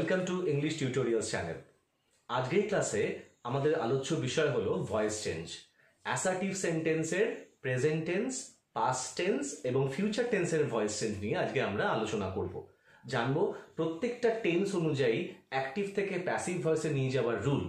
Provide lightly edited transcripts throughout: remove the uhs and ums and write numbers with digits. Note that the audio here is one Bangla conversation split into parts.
Welcome to English tutorials channel. আজকের ক্লাসে আমাদের আলোচ্য বিষয় হলো ভয়েস চেঞ্জ। অ্যাসার্টিভ সেন্টেন্সের প্রেজেন্ট টেন্স, পাস্ট টেন্স এবং ফিউচার টেন্সের ভয়েস চেঞ্জ নিয়ে আজকে আমরা আলোচনা করব। জানবো প্রত্যেকটা টেন্স অনুযায়ী অ্যাক্টিভ থেকে প্যাসিভ ভয়েসে নিয়ে যাওয়ার রুল।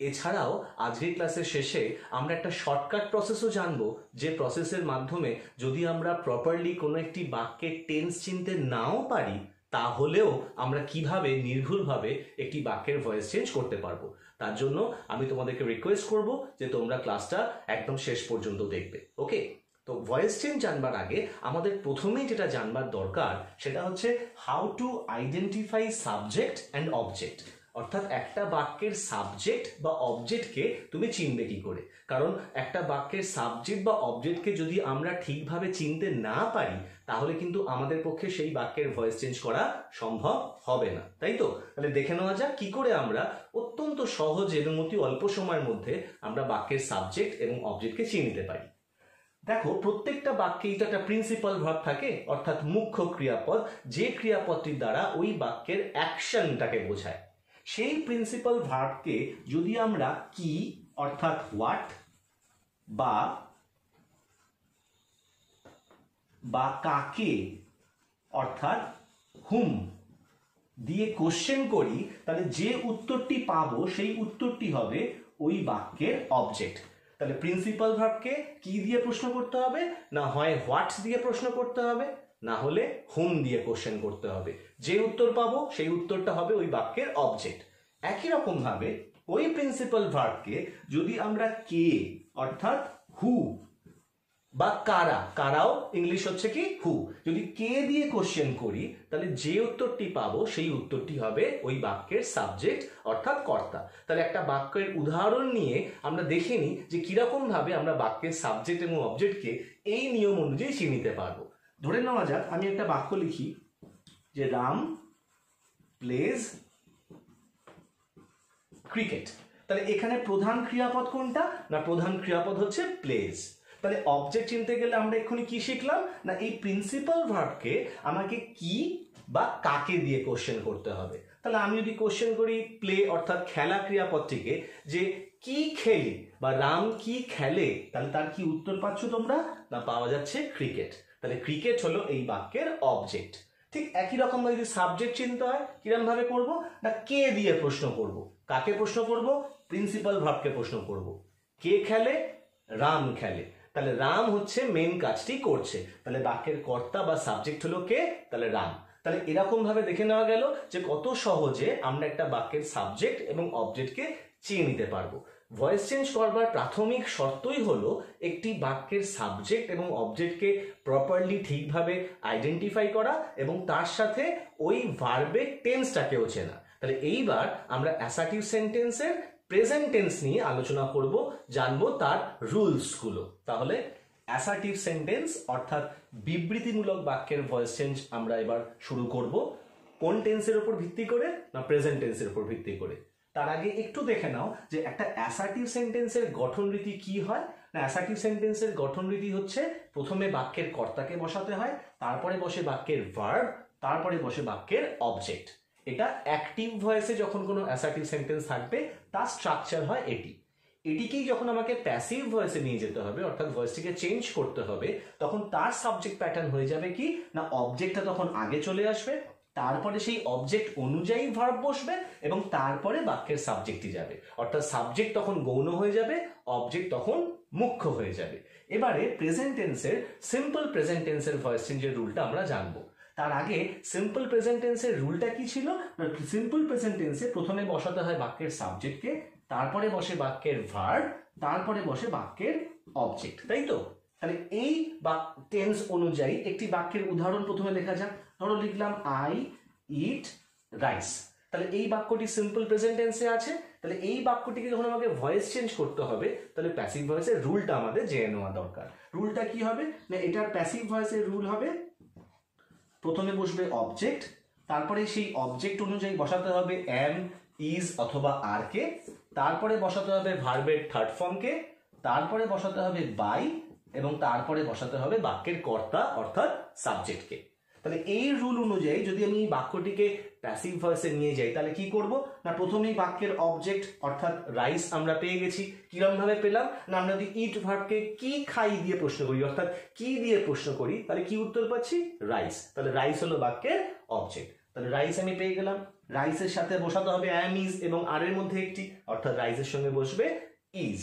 এছাড়াও আজকের ক্লাসের শেষে আমরা একটা শর্টকাট প্রসেসও জানবো, যে প্রসেসের মাধ্যমে যদি আমরা প্রপারলি কোনো একটি বাক্যের টেন্স চিনতে নাও পারি, তাহলেও আমরা কিভাবে নির্ভুলভাবে একটি বাক্যের ভয়েস চেঞ্জ করতে পারবো। তার জন্য আমি তোমাদেরকে রিকোয়েস্ট করব যে তোমরা ক্লাসটা একদম শেষ পর্যন্ত দেখবে। ওকে, তো ভয়েস চেঞ্জ জানবার আগে আমাদের প্রথমেই যেটা জানবার দরকার সেটা হচ্ছে how to identify subject and object. অর্থাৎ একটা বাক্যের সাবজেক্ট বা অবজেক্টকে তুমি চিনবে কি করে। কারণ একটা বাক্যের সাবজেক্ট বা অবজেক্টকে যদি আমরা ঠিকভাবে চিনতে না পারি, তাহলে কিন্তু আমাদের পক্ষে সেই বাক্যের ভয়েস চেঞ্জ করা সম্ভব হবে না, তাই তো? তাহলে দেখে নেওয়া যাক কি করে আমরা অত্যন্ত সহজে এবং অতি অল্প সময়ের মধ্যে আমরা বাক্যের সাবজেক্ট এবং অবজেক্টকে চিনে নিতে পারি। দেখো, প্রত্যেকটা বাক্যেই তো একটা প্রিন্সিপাল ভার্ব থাকে, অর্থাৎ মুখ্য ক্রিয়াপদ, যে ক্রিয়াপদটির দ্বারা ওই বাক্যের অ্যাকশনটাকে বোঝায়। সেই প্রিন্সিপাল ভার্বকে যদি আমরা কি অর্থাৎ হোয়াট বা কাকে অর্থাৎ হুম দিয়ে কোশ্চেন করি, তাহলে যে উত্তরটি পাবো সেই উত্তরটি হবে ওই বাক্যের অবজেক্ট। তাহলে প্রিন্সিপাল ভার্বকে কি দিয়ে প্রশ্ন করতে হবে? না হয় হোয়াট দিয়ে প্রশ্ন করতে হবে, না হলে হুম দিয়ে কোশ্চেন করতে হবে। যে উত্তর পাবো সেই উত্তরটা হবে ওই বাক্যের অবজেক্ট। একই রকম ভাবে ওই প্রিন্সিপাল ভার্বকে যদি আমরা কে অর্থাৎ হু বা কারাও ইংলিশ হচ্ছে কি হু, যদি কে দিয়ে কোশ্চেন করি, তাহলে যে উত্তরটি পাবো সেই উত্তরটি হবে ওই বাক্যের সাবজেক্ট অর্থাৎ কর্তা। তাহলে একটা বাক্যের উদাহরণ নিয়ে আমরা দেখে নিই যে কিরকম ভাবে আমরা বাক্যের সাবজেক্ট এবং অবজেক্টকে এই নিয়ম অনুযায়ী চিনে নিতে পারবো। ধরে নেওয়া যাক আমি একটা বাক্য লিখি যে রাম প্লেজ ক্রিকেট। তাহলে এখানে প্রধান ক্রিয়াপদ কোনটা? না প্রধান ক্রিয়াপদ হচ্ছে প্লেজ। তাহলে অবজেক্ট চিনতে গেলে আমরা এক্ষুনি কি শিখলাম? না এই প্রিন্সিপাল ভার্বকে আমাকে কি বা কাকে দিয়ে কোশ্চেন করতে হবে। তাহলে আমি যদি কোশ্চেন করি প্লে অর্থাৎ খেলা ক্রিয়াপদটিকে, যে কি খেলি বা রাম কি খেলে, তাহলে তার কি উত্তর পাচ্ছ তোমরা? না পাওয়া যাচ্ছে ক্রিকেট। তাহলে ক্রিকেট হলো এই বাক্যের অবজেক্ট। ঠিক একই রকম ভাবে যদি সাবজেক্ট চিনতে হয়, কিরকম ভাবে করবো? না কে দিয়ে প্রশ্ন করব। কাকে প্রশ্ন করব? প্রিন্সিপাল ভার্বকে প্রশ্ন করব। কে খেলে? রাম খেলে। তাহলে রাম হচ্ছে মেন কাজটি করছে, তাহলে বাক্যের কর্তা বা সাবজেক্ট হলো কে? তাহলে রাম। তাহলে এরকম ভাবে দেখে নেওয়া গেল যে কত সহজে আমরা একটা বাক্যের সাবজেক্ট এবং অবজেক্টকে চিনে নিতে পারবো। ভয়েস চেঞ্জ করবার প্রাথমিক শর্তই হলো একটি বাক্যের সাবজেক্ট এবং অবজেক্টকে প্রপারলি ঠিকভাবে আইডেন্টিফাই করা এবং তার সাথে ওই ভার্বের টেন্সটাকেও চেনা। তাহলে এইবার আমরা অ্যাসার্টিভ সেন্টেন্সের প্রেজেন্ট টেন্স নিয়ে আলোচনা করব, জানবো তার রুলসগুলো। তাহলে অ্যাসার্টিভ সেন্টেন্স অর্থাৎ বিবৃতিমূলক বাক্যের ভয়েস চেঞ্জ আমরা এবার শুরু করব। কোন টেন্সের উপর ভিত্তি করে? না প্রেজেন্ট টেন্সের উপর ভিত্তি করে। তার আগে একটু দেখে নাও যে একটা অ্যাসার্টিভ সেন্টেন্সের গঠন রীতি কি হয়। না অ্যাসার্টিভ সেন্টেন্সের গঠন রীতি হচ্ছে প্রথমে বাক্যের কর্তাকে বসাতে হয়, তারপরে বসে বাক্যের ভার্ব, তারপরে বসে বাক্যের অবজেক্ট। এটা অ্যাক্টিভ ভয়েসে যখন কোনো অ্যাসার্টিভ সেন্টেন্স থাকবে তার স্ট্রাকচার হয় এটি। এটিকেই যখন আমাকে প্যাসিভ ভয়েসে নিয়ে যেতে হবে, অর্থাৎ ভয়েসটিকে চেঞ্জ করতে হবে, তখন তার সাবজেক্ট প্যাটার্ন হয়ে যাবে কি? না অবজেক্টটা তখন আগে চলে আসবে, তারপরে সেই অবজেক্ট অনুযায়ী ভার্ব বসবে এবং তারপরে বাক্যের সাবজেক্টই যাবে। অর্থাৎ সাবজেক্ট তখন গৌণ হয়ে যাবে, অবজেক্ট তখন মুখ্য হয়ে যাবে। এবারে প্রেজেন্ট টেন্সের সিম্পল প্রেজেন্ট টেন্সের ভয়েস চেঞ্জের রুলটা আমরা জানবো। তার আগে সিম্পল প্রেজেন্ট টেন্সের রুলটা কি ছিল? সিম্পল প্রেজেন্ট টেন্সে প্রথমে বসাতে হয় বাক্যের সাবজেক্টকে, তারপরে বসে বাক্যের ভার্ব, তারপরে বসে বাক্যের অবজেক্ট, তাই তো? তাহলে এই টেন্স অনুযায়ী একটি বাক্যের উদাহরণ প্রথমে লেখা যাক। ধরো লিখলাম আই ইট রাইস। তাহলে এই বাক্যটি সিম্পল প্রেজেন্ট টেন্সে আছে। তাহলে এই বাক্যটিকে যখন আমাকে ভয়েস চেঞ্জ করতে হবে, তাহলে প্যাসিভ ভয়েসের রুলটা আমাদের জেনে নেওয়া দরকার। রুলটা কি হবে? না এটার প্যাসিভ ভয়েসের রুল হবে প্রথমে বসবে অবজেক্ট, তারপরে সেই অবজেক্ট অনুযায়ী বসাতে হবে এম, ইজ অথবা আর কে, তারপরে বসাতে হবে ভার্বের থার্ড ফর্মকে, তারপরে বসাতে হবে বাই এবং তারপরে বসাতে হবে বাক্যের কর্তা অর্থাৎ সাবজেক্টকে। তাহলে এই রুল অনুযায়ী যদি আমি বাক্যটিকে প্যাসিভ ভয়েসে নিয়ে যাই তাহলে কি করব না প্রথমেই বাক্যের অবজেক্ট অর্থাৎ রাইস আমরা পেয়ে গেছি। কিরকম ভাবে পেলাম না আমরা যদি ইট ভার্বকে কি খাই দিয়ে প্রশ্ন করি অর্থাৎ কি দিয়ে প্রশ্ন করি তাহলে কি উত্তর পাচ্ছি রাইস। তাহলে রাইস হলো বাক্যের অবজেক্ট। তাহলে রাইস আমি পেয়ে গেলাম। রাইসের সাথে বসাতে হবে অ্যাম ইজ এবং আর এর মধ্যে একটি অর্থাৎ রাইসের সঙ্গে বসবে ইজ।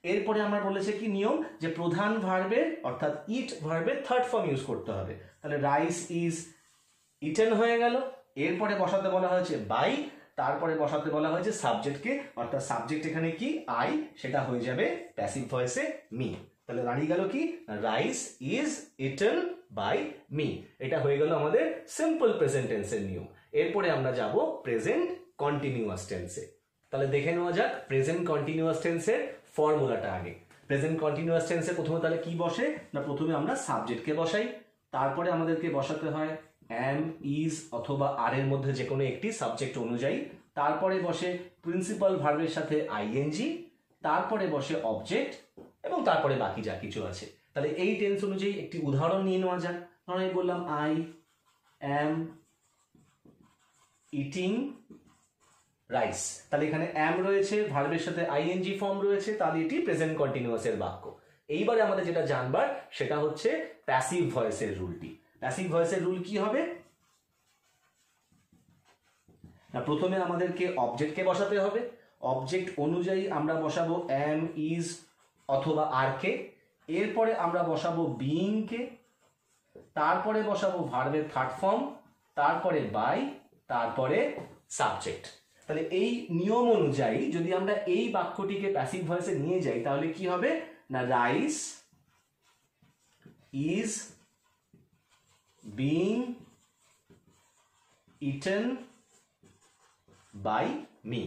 এরপরে আমরা বলেছে কি নিয়ম যে প্রধান ভার্বের অর্থাৎ ইট ভার্বের থার্ড ফর্ম ইউজ করতে হবে। তাহলে রাইস ইজ ইটেন হয়ে গেল। এরপরে বসাতে বলা হয়েছে বাই, তারপরে বসাতে বলা হয়েছে সাবজেক্টকে অর্থাৎ সাবজেক্ট এখানে কি আই, সেটা হয়ে যাবে প্যাসিভ ভয়েসে মি। তাহলে দাঁড়িয়ে গেল কি rice is eaten by me. এটা হয়ে গেল আমাদের সিম্পল প্রেজেন্ট টেন্সের নিয়ম। এরপরে আমরা যাব প্রেজেন্ট কন্টিনিউয়াস টেন্সে। তাহলে দেখে নেওয়া যাক প্রেজেন্ট কন্টিনিউয়াস টেন্সের ফর্মুলাটা আগে। প্রেজেন্ট কন্টিনিউয়াস টেন্সে প্রথমে তাহলে কি বসে না প্রথমে আমরা সাবজেক্টকে বসাই, তারপরে আমাদেরকে বসাতে হয় অ্যাম ইজ অথবা আর এর মধ্যে যে কোনো একটি সাবজেক্ট অনুযায়ী, তারপরে বসে প্রিন্সিপাল ভার্বের সাথে আইএনজি, তারপরে বসে অবজেক্ট এবং তারপরে বাকি যা কিছু আছে। তাহলে এই টেন্স অনুযায়ী একটি উদাহরণ নিয়ে নেওয়া যাক। ধরো আমি বললাম আই অ্যাম ইটিং রাইস। তাহলে এখানে অ্যাম রয়েছে, ভার্বের সাথে আইএনজি ফর্ম রয়েছে, তাহলে এটি প্রেজেন্ট কন্টিনিউয়াসের বাক্য। এইবারে আমাদের যেটা জানবার সেটা হচ্ছে প্যাসিভ ভয়েসের রুলটি। প্যাসিভ ভয়েসের রুল কি হবে না প্রথমে আমাদেরকে অবজেক্টকে বসাতে হবে, অবজেক্ট অনুযায়ী আমরা বসাবো অ্যাম ইজ অথবা আর কে, এরপরে আমরা বসাবো বিইং কে, তারপরে বসাবো ভার্বের থার্ড ফর্ম, তারপরে বাই, তারপরে সাবজেক্ট। তাহলে এই নিয়ম অনুযায়ী যদি আমরা এই বাক্যটিকে প্যাসিভ ভয়েসে নিয়ে যাই তাহলে কি হবে না rice is being eaten by me।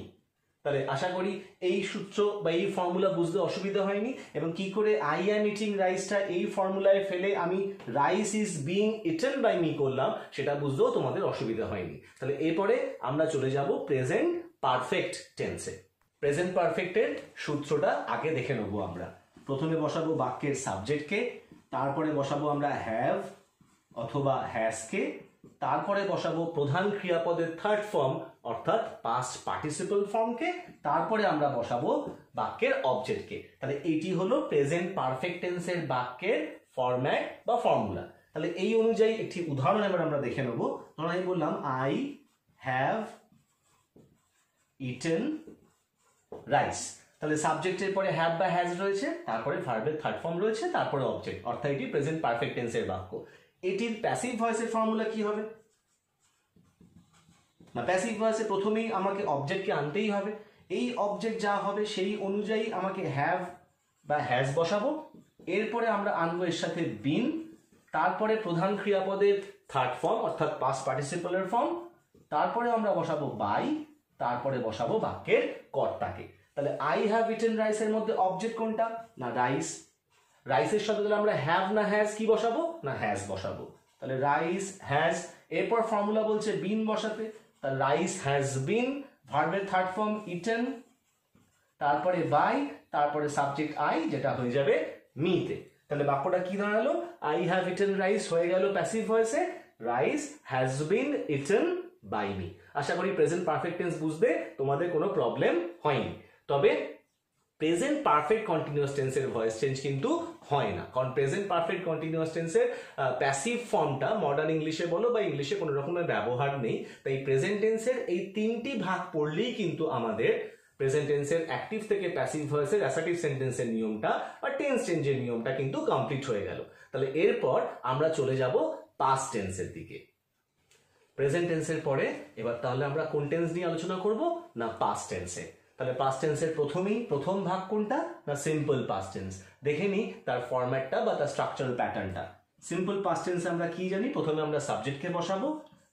তাহলে আশা করি এই সূত্র বা এই ফর্মুলা বুঝতে অসুবিধা হয়নি এবং কি করে আই অ্যাম ইটিং রাইসটা এই ফর্মুলায় ফেলে আমি rice is being eaten by me করলাম সেটা বুঝতেও তোমাদের অসুবিধা হয়নি। তাহলে এরপরে আমরা চলে যাব প্রেজেন্ট পারফেক্ট টেন্সে। প্রেজেন্ট পারফেক্টের সূত্রটা আগে দেখে নেবো আমরা। প্রথমে বসাবো বাক্যের সাবজেক্টকে, তারপরে বসাবো আমরা হ্যাভ অথবা হ্যাজকে, তারপরে বসাবো প্রধান ক্রিয়াপদের থার্ড ফর্ম অর্থাৎ পাস্ট পার্টিসিপল ফর্মকে, তারপরে আমরা বসাবো বাক্যের অবজেক্টকে। তাহলে এটি হলো প্রেজেন্ট পারফেক্ট টেন্সের বাক্যের ফরম্যাট বা ফর্মুলা। তাহলে এই অনুযায়ী একটি উদাহরণ এবার আমরা দেখে নেব। ধরুন আমি বললাম আই হ্যাভ ইটেন রাইস। তাহলে সাবজেক্টের পরে হ্যাভ বা হ্যাজ রয়েছে, তারপরে ভার্বের থার্ড ফর্ম রয়েছে, তারপরে অবজেক্ট অর্থাৎ এটি প্রেজেন্ট পারফেক্ট টেন্সের বাক্য। এটির প্যাসিভ ভয়েসের ফর্মুলা কি হবে না প্যাসিভ ভয়েসে প্রথমেই আমাকে অবজেক্টকে আনতেই হবে, এই অবজেক্ট যা হবে সেই অনুযায়ী আমাকে হ্যাভ বা হ্যাজ বসাবো, এরপরে আমরা আনবো এর সাথে বিন, তারপরে প্রধান ক্রিয়াপদের থার্ড ফর্ম অর্থাৎ পাস্ট পার্টিসিপলের ফর্ম, তারপরে আমরা বসাবো বাই, তারপরে বসাবো বাক্যের কর্তাকে। তাহলে আই হ্যাভ ইটেন রাইসের মধ্যে অবজেক্ট কোনটা না রাইস। রাইসের সাথে তাহলে আমরা হ্যাভ না হ্যাজ কি বসাবো না হ্যাজ বসাবো। তাহলে রাইস হ্যাজ, এরপর ফর্মুলা বলছে বিন বসাতে, তাহলে রাইস হ্যাজ বিন, ভার্বের থার্ড ফর্ম ইটেন, তারপরে বাই, তারপরে সাবজেক্ট আই যেটা হয়ে যাবে মিতে। তাহলে বাক্যটা কি দাঁড়ালো আই হ্যাভ ইটেন রাইস হয়ে গেল প্যাসিভ ভয়েসে, rice has been eaten by me. আশা করি প্রেজেন্ট পারফেক্ট টেন্স বুঝতে তোমাদের কোনো প্রবলেম হয়নি। তবে প্রেজেন্ট পারফেক্ট কন্টিনিউয়াস টেন্সের ভয়েস চেঞ্জ কিন্তু হয় না, কারণ প্রেজেন্ট পারফেক্ট কন্টিনিউয়াস টেন্সের প্যাসিভ ফর্মটা মডার্ন ইংলিশে বলো বা ইংলিশে কোনো রকমের ব্যবহার নেই। তাই প্রেজেন্ট টেন্সের এই তিনটি ভাগ পড়লেই কিন্তু আমাদের প্রেজেন্ট টেন্সের অ্যাক্টিভ থেকে প্যাসিভ ভয়েসের অ্যাসার্টিভ সেন্টেন্সের নিয়মটা বা টেন্স চেঞ্জের নিয়মটা কিন্তু কমপ্লিট হয়ে গেল। তাহলে এরপর আমরা চলে যাব পাস্ট টেন্সের দিকে। প্রেজেন্ট টেন্সের পরে এবার তাহলে আমরা কোন টেন্স নিয়ে আলোচনা করব না পাস্ট টেন্সে। তাহলে পাস্ট টেন্সের প্রথম ভাগ কোনটা না সিম্পল পাস্ট টেন্স। দেখে নি তার ফরম্যাটটা বা তার স্ট্রাকচারাল প্যাটার্নটা। সিম্পল পাস্ট টেন্সে আমরা কি জানি প্রথমে আমরা সাবজেক্টকে বসাবো,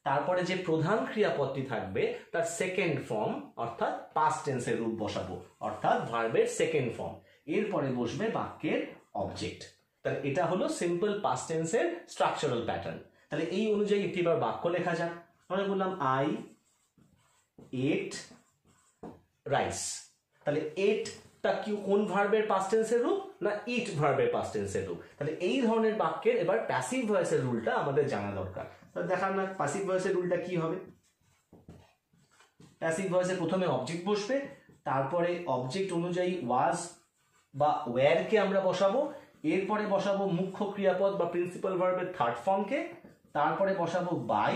তারপরে যে প্রধান ক্রিয়াপদটি থাকবে তার সেকেন্ড ফর্ম অর্থাৎ পাস্ট টেন্সের রূপ বসাবো অর্থাৎ ভার্বের সেকেন্ড ফর্ম, এরপরে বসবে বাক্যের অবজেক্ট। তাহলে এটা হলো সিম্পল পাস্ট টেন্সের স্ট্রাকচারাল প্যাটার্ন। তাহলে এই অনুযায়ী একটি এবার বাক্য লেখা যাক। আমরা বললাম আই এট রাইস। তাহলে এটটা কি কোন ভার্বের পাস্ট টেন্সের রূপ না ইট ভার্বের পাস্ট টেন্সের রূপ। তাহলে এই ধরনের বাক্যের এবার প্যাসিভ ভয়েসের রুলটা আমাদের জানা দরকার। তাহলে দেখার না প্যাসিভ ভয়েসের রুলটা কি হবে। প্যাসিভ ভয়েসে প্রথমে অবজেক্ট বসবে, তারপরে অবজেক্ট অনুযায়ী ওয়াজ বা ওয়্যারকে আমরা বসাবো, এরপরে বসাবো মুখ্য ক্রিয়াপদ বা প্রিন্সিপাল ভার্বের থার্ড ফর্মকে, তারপরে বসাবো বাই,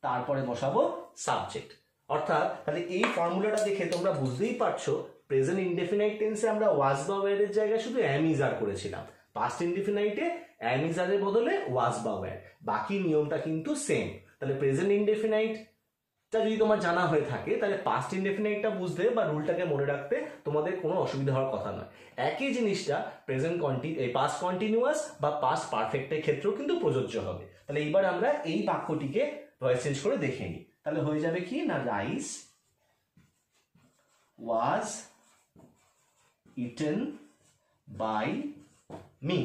তারপরে বসাবো সাবজেক্ট। অর্থাৎ তাহলে এই ফর্মুলাটা দেখে তোমরা বুঝতেই পারছো প্রেজেন্ট ইনডেফিনাইট টেন্সে আমরা ওয়াজ বা ওয়্যারের জায়গায় শুধু অ্যাম ইজ আর করেছিলাম, পাস্ট ইনডেফিনাইটে অ্যাম ইজ আরের বদলে ওয়াজ বা ওয়্যার, বাকি নিয়মটা কিন্তু সেম। তাহলে প্রেজেন্ট ইনডেফিনাইটটা যদি তোমার জানা হয়ে থাকে তাহলে পাস্ট ইনডেফিনাইটটা বুঝতে বা রুলটাকে মনে রাখতে তোমাদের কোনো অসুবিধা হওয়ার কথা নয়। একই জিনিসটা প্রেজেন্ট পাস্ট কন্টিনিউয়াস বা পাস্ট পারফেক্টের ক্ষেত্রেও কিন্তু প্রযোজ্য হবে। তাহলে এইবার আমরা এই বাক্যটিকে ভয়েস চেঞ্জ করে দেখে নিই। তাহলে হয়ে যাবে কি না, rice was eaten by me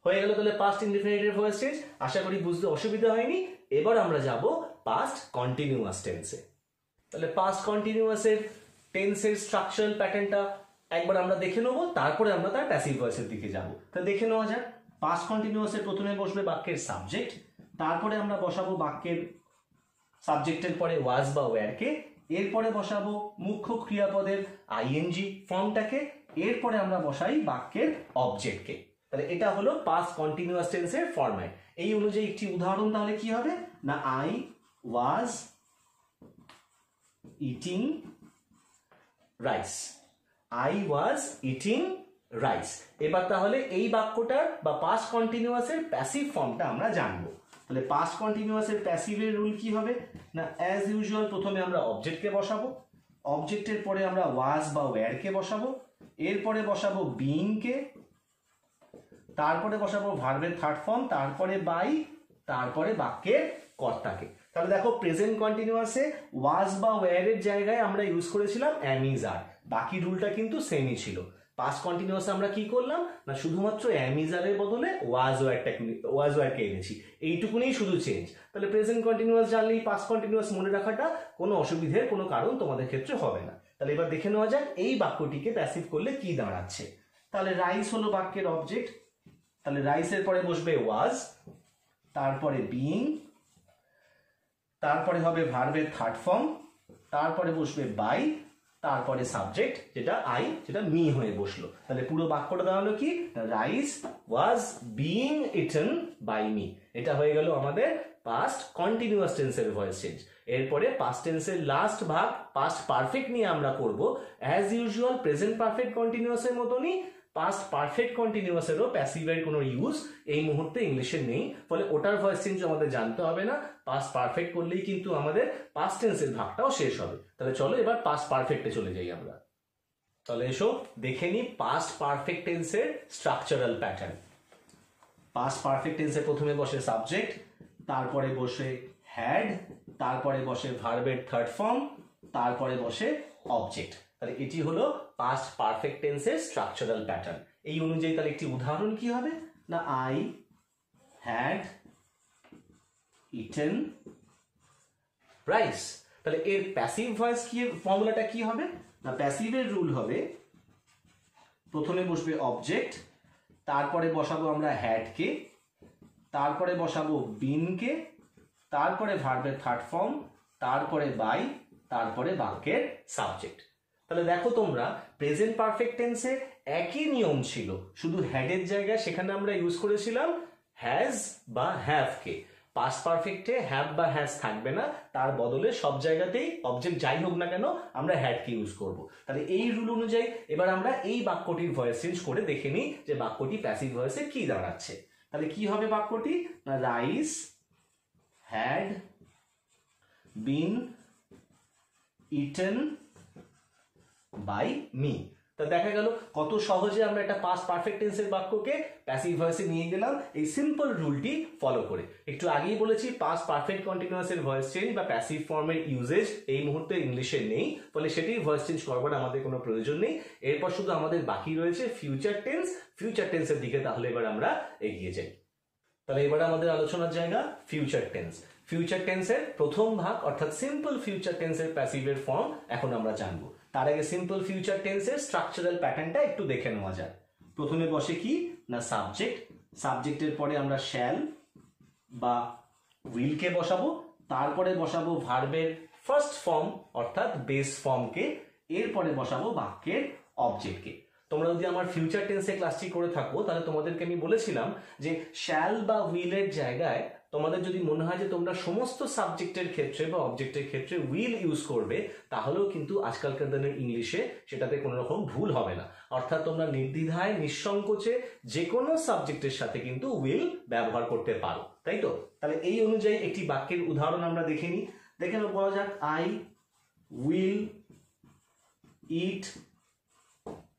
হয়ে গেল। তাহলে পাস্ট ইনডেফিনিটের ভয়েস চেঞ্জ, আশা করি বুঝতে অসুবিধা হয়নি। এবার আমরা যাব পাস্ট কন্টিনিউয়াস টেন্সে। তাহলে পাস্ট কন্টিনিউয়াসের টেন্সের স্ট্রাকচারাল প্যাটার্নটা একবার আমরা দেখে নেব, তারপরে আমরা তার প্যাসিভ ভয়েসের দিকে যাব। তাহলে দেখে নেওয়া যাক। পাস্ট কন্টিনিউয়াসের প্রথমে বসবে বাক্যের সাবজেক্ট, তারপরে আমরা বসাবো বাক্যের সাবজেক্টের পরে ওয়াজ বা ওয়্যারকে, এরপরে বসাবো মুখ্য ক্রিয়াপদের আইএনজি ফর্মটাকে, এরপরে আমরা বসাই বাক্যের অবজেক্টকে। তাহলে এটা হলো পাস্ট কন্টিনিউয়াস টেন্সের ফরম্যাট। এই অনুযায়ী একটি উদাহরণ তাহলে কি হবে না, I was eating rice, I was eating rice. এবার তাহলে এই বাক্যটার বা পাস্ট কন্টিনিউয়াসের প্যাসিভ ফর্মটা আমরা জানবো। তাহলে পাস্ট কন্টিনিউয়াসের প্যাসিভের রুল কি হবে না, অ্যাজ ইউজুয়াল প্রথমে আমরা অবজেক্টকে বসাবো, অবজেক্টের পরে আমরা ওয়াজ বা ওয়্যারকে বসাবো, এরপরে বসাবো বিইংকে, তারপরে বসাবো ভার্বের থার্ড ফর্ম, তারপরে বাই, তারপরে বাক্যের কর্তাকে। তাহলে দেখো প্রেজেন্ট কন্টিনিউয়াসে ওয়াজ বা ওয়্যারের জায়গায় আমরা ইউজ করেছিলাম অ্যাম ইজ আর, বাকি রুলটা কিন্তু সেমই ছিল। পাস্ট কন্টিনিউয়াসে আমরা কি করলাম না, শুধুমাত্র অ্যাম ইজ আর এর বদলে ওয়াজ ওয়্যারকে এনেছি, এইটুকুনি শুধু চেঞ্জ। তাহলে প্রেজেন্ট কন্টিনিউয়াস জানলেই পাস্ট কন্টিনিউয়াস মনে রাখাটা কোনো অসুবিধের কোনো কারণ তোমাদের ক্ষেত্রে হবে না। তাহলে এবার দেখে নেওয়া যাক এই বাক্যটিকে প্যাসিভ করলে কি দাঁড়াচ্ছে। তাহলে রাইস হলো বাক্যের অবজেক্ট, তাহলে রাইসের পরে বসবে ওয়াজ, তারপরে বিইং, তারপরে হবে ভার্বের থার্ড ফর্ম, তারপরে বসবে বাই, তারপরে সাবজেক্ট যেটা আই, যেটা মি হয়ে বসলো। তাহলে পুরো বাক্যটা দাঁড়ালো কি, rice was being eaten by me. এটা হয়ে গেল আমাদের পাস্ট কন্টিনিউয়াস টেন্সের ভয়েস চেঞ্জ। এরপরে পাস্ট টেন্সের লাস্ট ভাগ পাস্ট পারফেক্ট নিয়ে আমরা করব। অ্যাজ ইউজুয়াল প্রেজেন্ট পারফেক্ট কন্টিনিউয়াসের মতনই পাস্ট পারফেক্ট কন্টিনিউয়াসেরও প্যাসিভের কোনো ইউজ এই মুহূর্তে ইংলিশে নেই, ফলে ওটার ভয়েস চেঞ্জ আমাদের জানতে হবে না। পাস্ট পারফেক্ট করলেই কিন্তু আমাদের পাস্ট টেন্সের ভাগটাও শেষ হবে। তাহলে চলো এবার পাস্ট পারফেক্টে চলে যাই আমরা। তাহলে এসো দেখে নিই পাস্ট পারফেক্ট টেন্সের স্ট্রাকচারাল প্যাটার্ন। পাস্ট পারফেক্ট টেন্সে প্রথমে বসে সাবজেক্ট, তারপরে বসে হ্যাড, তারপরে বসে ভার্বের থার্ড ফর্ম, তারপরে বসে অবজেক্ট। তাহলে এটি হলো পাস্ট পারফেক্ট টেন্সের স্ট্রাকচারাল প্যাটার্ন। এই অনুযায়ী তাহলে একটি উদাহরণ কি হবে না, আই হ্যাড ইটেন রাইস। তাহলে এর প্যাসিভ ভয়েস কি ফর্মুলাটা কি হবে না, প্যাসিভের রুল হবে প্রথমে বসবে অবজেক্ট, তারপরে বসাবো আমরা হ্যাডকে, তারপরে বসাবো বিনকে, তারপরে ভার্বের থার্ড ফর্ম, তারপরে বাই, তারপরে বাক্যের সাবজেক্ট। তাহলে দেখো তোমরা প্রেজেন্ট পারফেক্ট টেন্সে একই নিয়ম ছিল, শুধু হ্যাডের জায়গায় সেখানে আমরা ইউজ করেছিলাম হ্যাজ বা হ্যাভকে। পাস্ট পারফেক্টে হ্যাভ বা হ্যাজ থাকবে না, তার বদলে সব জায়গাতেই অবজেক্ট যাই হোক না কেন আমরা হ্যাডকে ইউজ করব। তাহলে এই রুল অনুযায়ী এবার আমরা এই বাক্যটির ভয়েস চেঞ্জ করে দেখে নিই যে বাক্যটি প্যাসিভ ভয়েসে কি দাঁড়াচ্ছে। তাহলে কি হবে বাক্যটি না, rice had been eaten by me. তা দেখা গেল কত সহজে আমরা একটা পাস্ট পারফেক্ট টেন্সের বাক্যকে প্যাসিভ ভয়েসে নিয়ে গেলাম এই সিম্পল রুলটি ফলো করে। একটু আগেই বলেছি পাস্ট পারফেক্ট কন্টিনিউয়াসের ভয়েস চেঞ্জ বা প্যাসিভ ফর্মের ইউজেজ এই মুহূর্তে ইংলিশে নেই, ফলে সেটির ভয়েস চেঞ্জ করবার আমাদের কোনো প্রয়োজন নেই। এরপর শুধু আমাদের বাকি রয়েছে ফিউচার টেন্স। ফিউচার টেন্সের দিকে তাহলে এবার আমরা এগিয়ে যাই। তাহলে এবার আমাদের আলোচনার জায়গা ফিউচার টেন্স। ফিউচার টেন্সের প্রথম ভাগ অর্থাৎ সিম্পল ফিউচার টেন্সের প্যাসিভের ফর্ম এখন আমরা জানবো। তার আগে সিম্পল ফিউচার টেন্সের স্ট্রাকচারাল প্যাটার্নটা একটু দেখে নেওয়া যায়। প্রথমে বসে কি না সাবজেক্ট, সাবজেক্টের পরে আমরা শ্যাল বা উইলকে বসাবো, তারপরে বসাবো ভার্বের ফার্স্ট ফর্ম অর্থাৎ বেস ফর্মকে, এরপরে বসাবো বাক্যের অবজেক্টকে। তোমরা যদি আমার ফিউচার টেন্সে ক্লাসটি করে থাকো তাহলে তোমাদেরকে আমি বলেছিলাম যে শ্যাল বা উইলের জায়গায় তোমাদের যদি মনে হয় যে তোমরা সমস্ত সাবজেক্টের ক্ষেত্রে বা অবজেক্টের ক্ষেত্রে উইল ইউজ করবে, তাহলেও কিন্তু আজকালকার দিনের ইংলিশে সেটাতে কোনো রকম ভুল হবে না। অর্থাৎ তোমরা নির্দ্বিধায় নিঃসংকোচে যে কোনো সাবজেক্টের সাথে কিন্তু উইল ব্যবহার করতে পারো, তাই তো? তাহলে এই অনুযায়ী একটি বাক্যের উদাহরণ আমরা দেখে নিই। দেখে বলা যাক, আই উইল ইট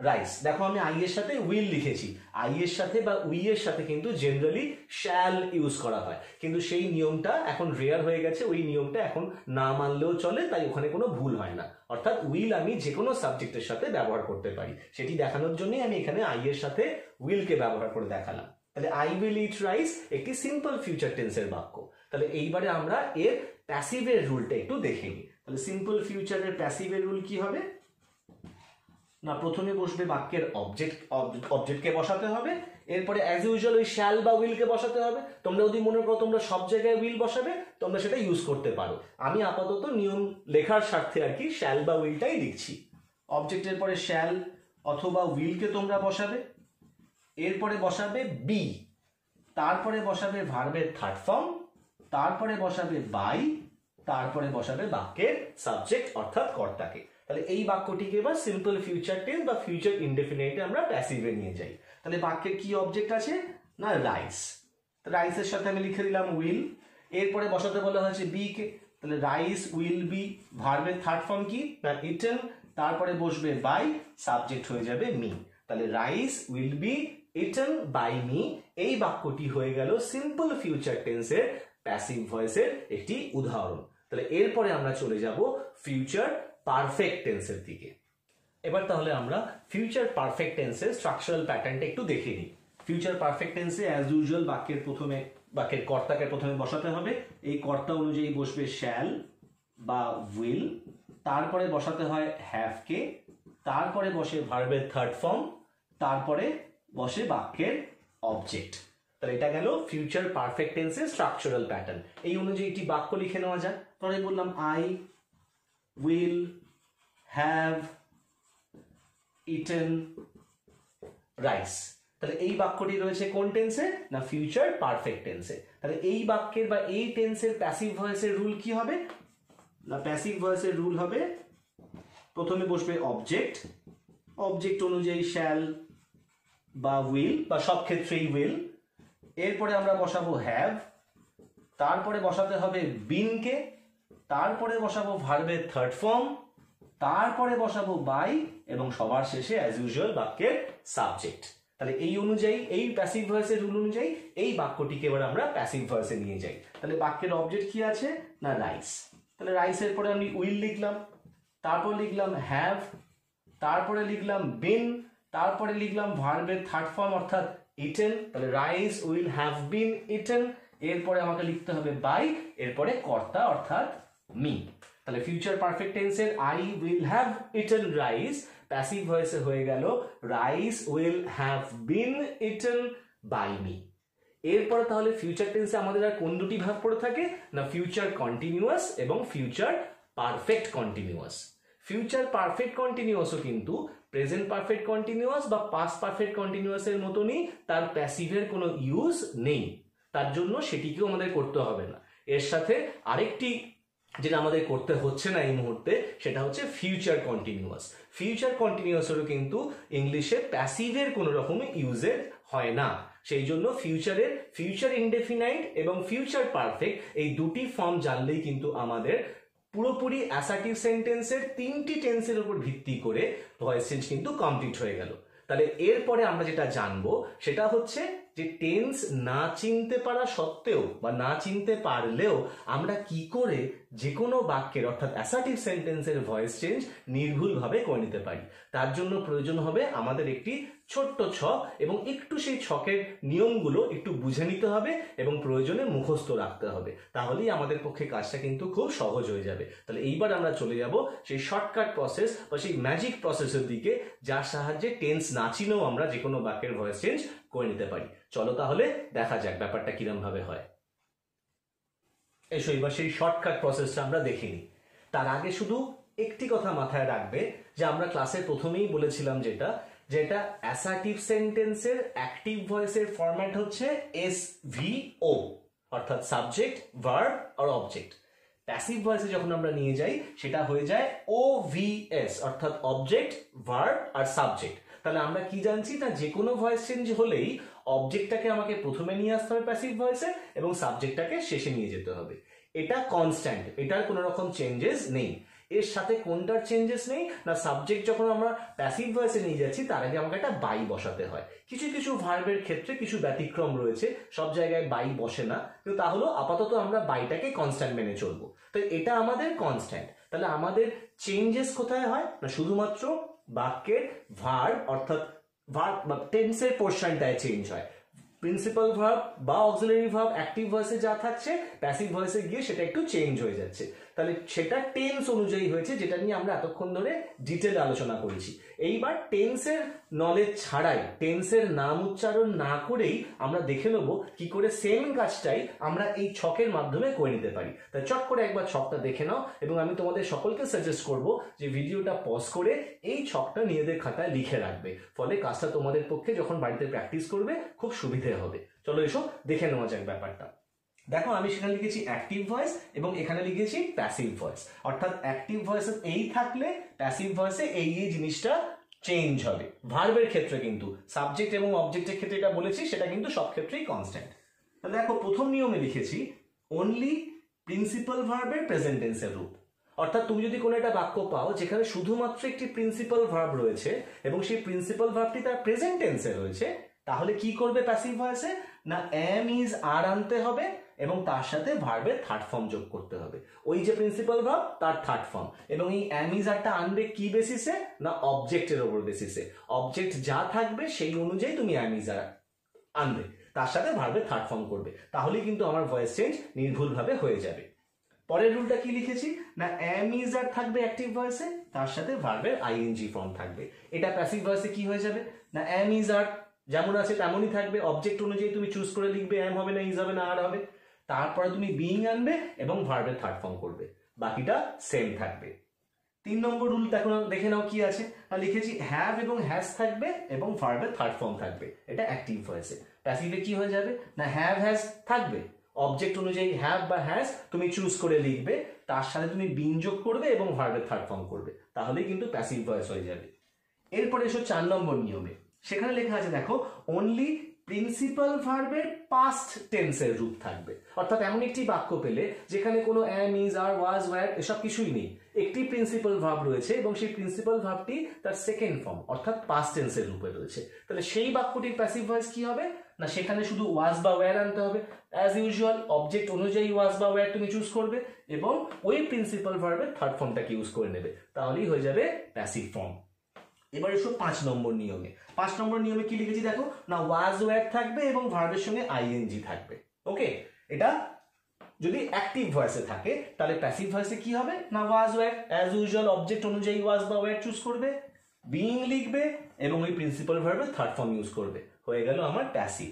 রাইস। দেখো আমি আই এর সাথে উইল লিখেছি। আই এর সাথে বা উই এর সাথে কিন্তু জেনারেলি শ্যাল ইউজ করা হয়, কিন্তু সেই নিয়মটা এখন রেয়ার হয়ে গেছে। ওই নিয়মটা এখন না মানলেও চলে, তাই ওখানে কোনো ভুল হয় না। অর্থাৎ উইল আমি যে কোনো সাবজেক্টের সাথে ব্যবহার করতে পারি, সেটি দেখানোর জন্যই আমি এখানে আই এর সাথে উইলকে ব্যবহার করে দেখালাম। তাহলে আই উইল ইট রাইস একটি সিম্পল ফিউচার টেন্সের বাক্য। তাহলে এইবারে আমরা এর প্যাসিভের রুলটা একটু দেখে নিই। তাহলে সিম্পল ফিউচারের প্যাসিভের রুল কি হবে না, প্রথমে বসবে বাক্যের অবজেক্টকে বসাতে হবে, এরপরে অ্যাজ ইউজুয়াল ওই শ্যাল বা উইলকে বসাতে হবে। তোমরা যদি মনে করো তোমরা সব জায়গায় উইল বসাবে, তোমরা সেটা ইউজ করতে পারো। আমি আপাতত নিয়ম লেখার স্বার্থে আর কি শ্যাল বা উইলটাই লিখছি। অবজেক্টের পরে শ্যাল অথবা উইলকে তোমরা বসাবে, এরপরে বসাবে বি, তারপরে বসাবে ভার্বের থার্ড ফর্ম, তারপরে বসাবে বাই, তারপরে বসাবে বাক্যের সাবজেক্ট অর্থাৎ কর্তাকে। তাহলে এই বাক্যটিকে এবার সিম্পল ফিউচার টেন্স বা ফিউচার ইনডেফিনাইটে আমরা প্যাসিভে নিয়ে যাই। তাহলে বাক্যের কি অবজেক্ট আছে না, রাইস। রাইসের সাথে আমি লিখে দিলাম উইল, এরপরে বসাতে বলা হয়েছে বি কে। তাহলে রাইস উইল বি, ভার্বের থার্ড ফর্ম কি না ইটেন, তারপরে বসবে বাই, সাবজেক্ট হয়ে যাবে মি। তাহলে rice will be eaten by me, এই বাক্যটি হয়ে গেল সিম্পল ফিউচার টেন্সের প্যাসিভ ভয়েসের একটি উদাহরণ। তাহলে এরপরে আমরা চলে যাব ফিউচার পারফেক্ট টেন্সের দিকে। এবার তাহলে আমরা ফিউচার পারফেক্ট টেন্সের স্ট্রাকচারাল প্যাটার্নটা একটু দেখে নিই। ফিউচার পারফেক্ট টেন্সে অ্যাজ ইউজুয়াল বাক্যের কর্তাকে প্রথমে বসাতে হবে। এই কর্তা অনুযায়ী বসবে শ্যাল বা উইল, তারপরে বসাতে হয় হ্যাভ কে, তারপরে বসে ভার্বের থার্ড ফর্ম, তারপরে বসে বাক্যের অবজেক্ট। তাহলে এটা গেল ফিউচার পারফেক্ট টেন্সের স্ট্রাকচারাল প্যাটার্ন। এই অনুযায়ী একটি বাক্য লিখে নেওয়া যাক। তাহলে বললাম I will have eaten rice। তাহলে এই বাক্যটি রয়েছে কোন টেন্সে না, ফিউচার পারফেক্ট টেন্সে। তাহলে এই বাক্যের বা এই টেন্সের প্যাসিভ ভয়েসের রুল কি হবে না, প্যাসিভ ভয়েসের রুল হবে প্রথমে বসবে অবজেক্ট, অবজেক্ট অনুযায়ী শ্যাল বা উইল বা সব ক্ষেত্রেই উইল, এরপরে আমরা বসাবো হ্যাভ, তারপরে বসাতে হবে বিনকে, তারপরে বসাবো ভার্বের থার্ড ফর্ম, তারপরে বসাবো বাই, এবং সবার শেষে অ্যাজ ইউজুয়াল বাক্যের সাবজেক্ট। তাহলে এই অনুযায়ী এই প্যাসিভ ভয়েসের রুল অনুযায়ী এই বাক্যটিকে এবার আমরা প্যাসিভ ভয়েসে নিয়ে যাই। তাহলে বাক্যের অবজেক্ট কি আছে না রাইস। তাহলে রাইসের পরে আমি উইল লিখলাম, তারপর লিখলাম হ্যাভ, তারপরে লিখলাম বিন, তারপরে লিখলাম ভার্বের থার্ড ফর্ম অর্থাৎ ইটেন। তাহলে rice will have been eaten, এরপরে আমাকে লিখতে হবে বাই, এরপরে কর্তা অর্থাৎ মি। তাহলে ফিউচার পারফেক্ট টেন্সের I will have eaten rice passive ভয়েসে হয়ে গেল rice will have been eaten by me. এরপরে তাহলে ফিউচার টেন্সে আমাদের আর কোন দুটি ভাগ পড়ে থাকে না, ফিউচার কন্টিনিউয়াস এবং future perfect continuous. Future perfect কন্টিনিউয়াসও কিন্তু প্রেজেন্ট পারফেক্ট কন্টিনিউয়াস বা পাস্ট পারফেক্ট কন্টিনিউয়াসের মতনই তার প্যাসিভের কোনো ইউজ নেই, তার জন্য সেটিকেও আমাদের করতে হবে না। এর সাথে আরেকটি যেটা আমাদের করতে হচ্ছে না এই মুহূর্তে, সেটা হচ্ছে ফিউচার কন্টিনিউয়াস। ফিউচার কন্টিনিউয়াসেরও কিন্তু ইংলিশে প্যাসিভের কোনো রকম ইউজের হয় না, সেই জন্য ফিউচার ইনডেফিনাইট এবং ফিউচার পারফেক্ট এই দুটি ফর্ম জানলেই কিন্তু আমাদের পুরোপুরি অ্যাসার্টিভ সেন্টেন্সের তিনটি টেন্সের উপর ভিত্তি করে ভয়েস চেঞ্জ কিন্তু কমপ্লিট হয়ে গেল। তাহলে এরপরে আমরা যেটা জানবো সেটা হচ্ছে যে টেন্স না চিনতে পারা সত্ত্বেও বা না চিনতে পারলেও আমরা কি করে যে কোনো বাক্যের অর্থাৎ অ্যাসার্টিভ সেন্টেন্সের ভয়েস চেঞ্জ নির্ভুলভাবে করে নিতে পারি। তার জন্য প্রয়োজন হবে আমাদের একটি ছোট্ট ছক, এবং একটু সেই ছকের নিয়মগুলো একটু বুঝে নিতে হবে এবং প্রয়োজনে মুখস্থ রাখতে হবে, তাহলেই আমাদের পক্ষে কাজটা কিন্তু খুব সহজ হয়ে যাবে। তাহলে এইবার আমরা চলে যাব সেই শর্টকাট প্রসেস বা সেই ম্যাজিক প্রসেসের দিকে, যার সাহায্যে টেন্স না চিনেও আমরা যে কোনো বাক্যের ভয়েস চেঞ্জ করে নিতে পারি। চলো তাহলে দেখা যাক ব্যাপারটা কিরম ভাবে হয়। এসো এবার সেই শর্টকাট প্রসেসটা আমরা দেখে নিই। তার আগে শুধু একটি কথা মাথায় রাখবে যে আমরা ক্লাসের প্রথমেই বলেছিলাম যেটা অ্যাসার্টিভ সেন্টেন্সের অ্যাক্টিভ ভয়েসের ফরম্যাট হচ্ছে SVO, অর্থাৎ সাবজেক্ট, ভার্ব আর অবজেক্ট। প্যাসিভ ভয়েসে যখন আমরা নিয়ে যাই সেটা হয়ে যায় OVS, অর্থাৎ অবজেক্ট, ভার্ব আর সাবজেক্ট। তাহলে আমরা কি জানছি না, যে কোনো ভয়েস চেঞ্জ হলেই অবজেক্টটাকে আমাকে প্রথমে নিয়ে আসতে হবে প্যাসিভ ভয়েসে এবং সাবজেক্টটাকে শেষে নিয়ে যেতে হবে। এটা কনস্ট্যান্ট, এটার কোনো রকম চেঞ্জেস নেই। এর সাথে কোনটার চেঞ্জেস নেই না, সাবজেক্ট যখন আমরা প্যাসিভ ভয়েসে নিয়ে যাচ্ছি তার আগে আমাকে একটা বাই বসাতে হয়। কিছু কিছু ভার্বের ক্ষেত্রে কিছু ব্যতিক্রম রয়েছে, সব জায়গায় বাই বসে না, কিন্তু তাহলে আপাতত আমরা বাইটাকে কনস্ট্যান্ট মেনে চলবো। তো এটা আমাদের কনস্ট্যান্ট। তাহলে আমাদের চেঞ্জেস কোথায় হয় না, শুধুমাত্র বাক্যের ভার্ব অর্থাৎ ভার্ব বা টেন্সের পোর্শনটায় চেঞ্জ হয়। প্রিন্সিপাল ভার্ব বা অক্সিলারি ভার্ব অ্যাক্টিভ ভয়েসে যা থাকছে প্যাসিভ ভয়েসে গিয়ে সেটা একটু চেঞ্জ হয়ে যাচ্ছে। তাহলে সেটা টেন্স অনুযায়ী হয়েছে, যেটা নিয়ে আমরা এতক্ষণ ধরে ডিটেল আলোচনা করেছি। এইবার টেন্সের নলেজ ছাড়াই, টেন্সের নাম উচ্চারণ না করেই আমরা দেখে নেব কি করে সেম কাজটাই আমরা এই ছকের মাধ্যমে করে নিতে পারি। তাই চট করে একবার ছকটা দেখে নাও এবং আমি তোমাদের সকলকে সাজেস্ট করব যে ভিডিওটা পজ করে এই ছকটা নিজেদের খাতায় লিখে রাখবে, ফলে কাজটা তোমাদের পক্ষে যখন বাড়িতে প্র্যাকটিস করবে খুব সুবিধে হবে। চলো এসো দেখে নেওয়া যাক ব্যাপারটা। দেখো আমি সেখানে লিখেছি অ্যাক্টিভ ভয়েস এবং এখানে লিখেছি প্যাসিভ ভয়েস, অর্থাৎ অ্যাক্টিভ ভয়েসে এই থাকলে প্যাসিভ ভয়েসে এই জিনিসটা চেঞ্জ হবে। ভার্বের ক্ষেত্রে কিন্তু, সাবজেক্ট এবং অবজেক্টের ক্ষেত্রে এটা বলেছি, সেটা কিন্তু সব ক্ষেত্রেই কনস্ট্যান্ট। তাহলে দেখো প্রথম নিয়মে লিখেছি অনলি প্রিন্সিপাল ভার্বের প্রেজেন্ট টেন্সের রূপ। অর্থাৎ তুমি যদি কোনো একটা বাক্য পাও যেখানে শুধুমাত্র একটি প্রিন্সিপাল ভার্ব রয়েছে এবং সেই প্রিন্সিপাল ভার্বটি তার প্রেজেন্ট টেন্সে রয়েছে, তাহলে কি করবে প্যাসিভ ভয়েসে না, এম ইজ আর আনতে হবে এবং তার সাথে ভার্বের থার্ড ফর্ম যোগ করতে হবে। ওই যে প্রিন্সিপাল ভার্ব তার থার্ড ফর্ম, এবং এই এম ইজ আরটা আনবে কি বেসিসে না, অবজেক্টের ওপর বেসিসে। অবজেক্ট যা থাকবে সেই অনুযায়ী তুমি এম ইজ আর আনবে, তার সাথে ভার্বের থার্ড ফর্ম করবে, তাহলেই কিন্তু আমার ভয়েস চেঞ্জ নির্ভুলভাবে হয়ে যাবে। পরের রুলটা কি লিখেছি না, এম ইজ আর থাকবে অ্যাক্টিভ ভয়েসে, তার সাথে ভার্বের আইএনজি ফর্ম থাকবে। এটা প্যাসিভ ভয়েসে কি হয়ে যাবে না, এম ইজ আর যেমন আছে তেমনই থাকবে, অবজেক্ট অনুযায়ী তুমি চুজ করে লিখবে, এম হবে না ইজ হবে না আর হবে, তারপরে তুমি বিইং আনবে এবং ভার্বের থার্ড ফর্ম করবে, বাকিটা সেম থাকবে। 3 নম্বর রুল দেখে নাও কি আছে, লিখেছি হ্যাভ এবং হ্যাজ থাকবে এবং ভার্বের থার্ড ফর্ম থাকবে, এটা অ্যাক্টিভ ভয়েসে। প্যাসিভে কি হয়ে যাবে না, হ্যাভ হ্যাজ থাকবে, অবজেক্ট অনুযায়ী হ্যাভ বা হ্যাজ তুমি চুজ করে লিখবে, তার সাথে তুমি বিইং যোগ করবে এবং ভার্বের থার্ড ফর্ম করবে, তাহলেই কিন্তু প্যাসিভ ভয়েস হয়ে যাবে। এরপরে এসো 4 নম্বর নিয়মে, সেখানে লেখা আছে দেখো অনলি প্রিন্সিপাল ভার্বের পাস্ট টেন্সের রূপ থাকবে। অর্থাৎ এমন একটি বাক্য পেলে যেখানে কোনো am is are was were এসব কিছুই নেই, একটি প্রিন্সিপাল ভার্ব রয়েছে এবং সেই প্রিন্সিপাল ভার্বটি তার সেকেন্ড ফর্ম অর্থাৎ পাস্ট টেন্সের রূপে রয়েছে, তাহলে সেই বাক্যটির প্যাসিভ ভয়েস কি হবে না, সেখানে শুধু ওয়াজ বা ওয়্যার আনতে হবে। অ্যাজ ইউজুয়াল অবজেক্ট অনুযায়ী ওয়াজ বা ওয়্যার তুমি চুজ করবে এবং ওই প্রিন্সিপাল ভার্বের থার্ড ফর্মটাকে ইউজ করে নেবে, তাহলেই হয়ে যাবে প্যাসিভ ফর্ম। এবার এসো 5 নম্বর নিয়মে। 5 নম্বর নিয়মে কি লিখেছি দেখো না, ওয়াজ ওয়্যার থাকবে এবং ভার্বের সঙ্গে আইএনজি থাকবে। ওকে, এটা যদি অ্যাক্টিভ ভয়েসে থাকে তাহলে প্যাসিভ ভয়েসে কি হবে না, ওয়াজ ওয়্যার অ্যাজ ইউজুয়াল অবজেক্ট অনুযায়ী ওয়াজ বা ওয়্যার চুজ করবে, বিইং লিখবে এবং ওই প্রিন্সিপাল ভার্বের থার্ড ফর্ম ইউজ করবে, হয়ে গেল আমার প্যাসিভ।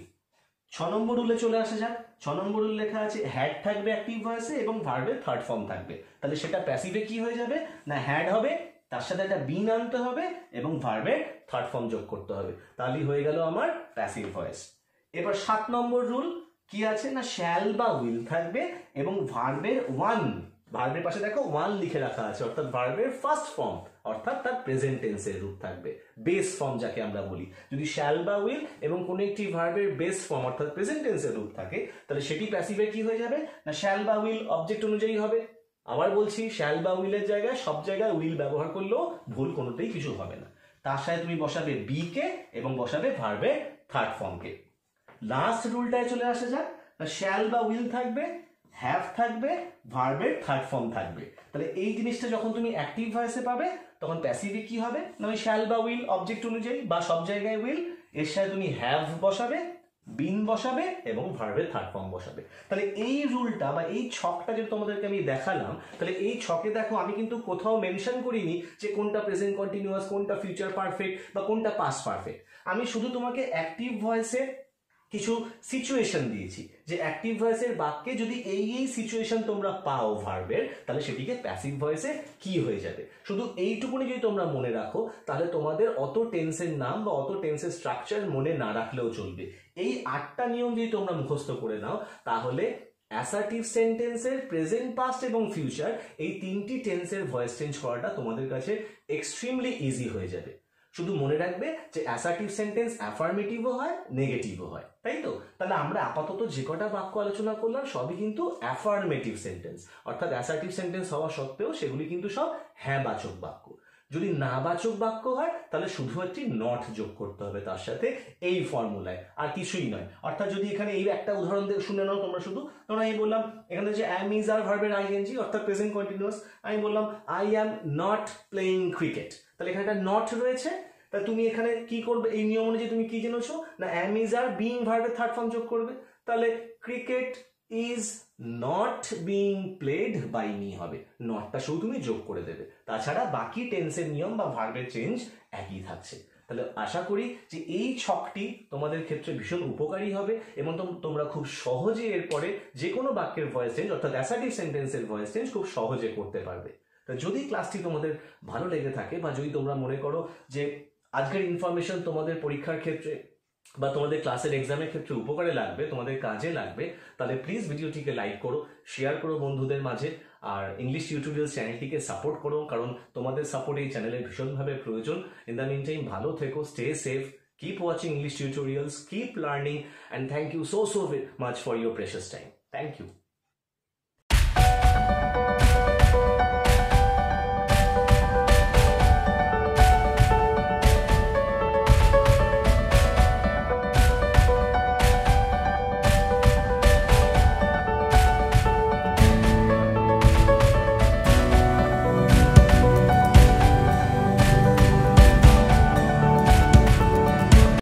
6 নম্বর রুলে চলে আসা যাক। 6 নম্বর রুল লেখা আছে হ্যাড থাকবে অ্যাক্টিভ ভয়েসে এবং ভার্বের থার্ড ফর্ম থাকবে, তাহলে সেটা প্যাসিভে কি হয়ে যাবে না, হ্যাড হবে, তার সাথে একটা বিন আনতে হবে এবং ভার্বের থার্ড ফর্ম যোগ করতে হবে, তাহলেই হয়ে গেল আমার প্যাসিভ ভয়েস। এবার 7 নম্বর রুল কি আছে না, শ্যাল বা উইল থাকবে এবং ভার্বের ওয়ান, ভার্বের পাশে দেখো ওয়ান লিখে রাখা আছে, অর্থাৎ ভার্বের ফার্স্ট ফর্ম অর্থাৎ তার প্রেজেন্ট টেন্সের রূপ থাকবে, বেস ফর্ম যাকে আমরা বলি। যদি শ্যাল বা উইল এবং কোনো একটি ভার্বের বেস ফর্ম অর্থাৎ প্রেজেন্ট টেন্সের রূপ থাকে তাহলে সেটি প্যাসিভে কি হয়ে যাবে না, শ্যাল বা উইল অবজেক্ট অনুযায়ী হবে। আবার বলছি, শ্যাল বা উইলের জায়গায় সব জায়গায় উইল ব্যবহার করলেও ভুল কোনোটাই কিছু হবে না, তার সাথে তুমি বসাবে বি কে এবং বসাবে ভার্বের থার্ড ফর্মকে। লাস্ট রুলটায় চলে আসা যাক, শ্যাল বা উইল থাকবে, হ্যাভ থাকবে, ভার্বের থার্ড ফর্ম থাকবে, তাহলে এই জিনিসটা যখন তুমি অ্যাক্টিভ ভয়েসে পাবে তখন প্যাসিভে কি হবে না, ওই শ্যাল বা উইল অবজেক্ট অনুযায়ী বা সব জায়গায় উইল, এর সাথে তুমি হ্যাভ বসাবে, বিন বসাবে এবং ভার্বের থার্ড ফর্ম বসাবে। তাহলে এই রুলটা বা এই ছকটা যদি তোমাদেরকে আমি দেখালাম, তাহলে এই ছকে দেখো আমি কিন্তু কোথাও মেনশন করিনি যে কোনটা প্রেজেন্ট কন্টিনিউয়াস, কোনটা ফিউচার পারফেক্ট বা কোনটা পাস্ট পারফেক্ট। আমি শুধু তোমাকে অ্যাক্টিভ ভয়েসে কিছু সিচুয়েশন দিয়েছি যে অ্যাক্টিভ ভয়েসের বাক্যে যদি এই সিচুয়েশন তোমরা পাও ভার্বের, তাহলে সেটিকে প্যাসিভ ভয়েসে কি হয়ে যাবে। শুধু এইটুকুনি যদি তোমরা মনে রাখো, তাহলে তোমাদের অত টেন্সের নাম বা অত টেন্সের স্ট্রাকচার মনে না রাখলেও চলবে। এই 8টা নিয়ম যদি তোমরা মুখস্থ করে নাও, তাহলে অ্যাসার্টিভ সেন্টেন্সের প্রেজেন্ট, পাস্ট এবং ফিউচার এই 3টি টেন্সের ভয়েস চেঞ্জ করাটা তোমাদের কাছে এক্সট্রিমলি ইজি হয়ে যাবে। শুধু মনে রাখবে যে অ্যাসার্টিভ সেন্টেন্স অ্যাফার্মেটিভও হয়, নেগেটিভও হয়, তাই তো? তাহলে আমরা আপাতত যে কটা বাক্য আলোচনা করলাম সবই কিন্তু অ্যাফার্মেটিভ সেন্টেন্স, অর্থাৎ অ্যাসার্টিভ সেন্টেন্স হওয়া সত্ত্বেও সেগুলি কিন্তু সব হ্যাঁ বাচক বাক্য। যদি না বাচক বাক্য হয় তাহলে শুধু একটি নট যোগ করতে হবে তার সাথে এই ফর্মুলায়, আর কিছুই নয়। অর্থাৎ যদি এখানে এই একটা উদাহরণ শুনে নাও তোমরা, শুধু তোমরা এই বললাম এখানে যে অ্যাম ইজ আর ভার্বের আইএনজি অর্থাৎ প্রেজেন্ট কন্টিনিউয়াস, আমি বললাম I am not playing cricket, তাহলে এখানে একটা নট রয়েছে। তা তুমি এখানে কি করবে, এই নিয়ম অনুযায়ী তুমি কি জেনেছো না অ্যাম ইজ আর বিং ভার্বের থার্ড ফর্ম যোগ করবে, তাহলে cricket is not being played by me হবে, নটটা শুধু তুমি যোগ করে দেবে। তাছাড়া বাকি টেন্সের নিয়ম বা ভার্বের চেঞ্জ একই থাকছে। তাহলে আশা করি যে এই ছকটি তোমাদের ক্ষেত্রে ভীষণ উপকারী হবে এবং তোমরা খুব সহজে এরপরে যে কোনো বাক্যের ভয়েস চেঞ্জ অর্থাৎ অ্যাসার্টিভ সেন্টেন্সের ভয়েস চেঞ্জ খুব সহজে করতে পারবে। তা যদি ক্লাসটি তোমাদের ভালো লেগে থাকে বা যদি তোমরা মনে করো যে আজকের ইনফরমেশন তোমাদের পরীক্ষার ক্ষেত্রে বা তোমাদের ক্লাসের এক্সামের ক্ষেত্রে উপকারে লাগবে, তোমাদের কাজে লাগবে, তাহলে প্লিজ ভিডিওটিকে লাইক করো, শেয়ার করো বন্ধুদের মাঝে, আর ইংলিশ টিউটোরিয়ালস চ্যানেলটিকে সাপোর্ট করো, কারণ তোমাদের সাপোর্ট এই চ্যানেলের ভীষণভাবে প্রয়োজন। ইন দ্য মিন টাইম ভালো থেকো, stay safe, keep watching English tutorials, keep learning, and thank you so much for your precious time. Thank you.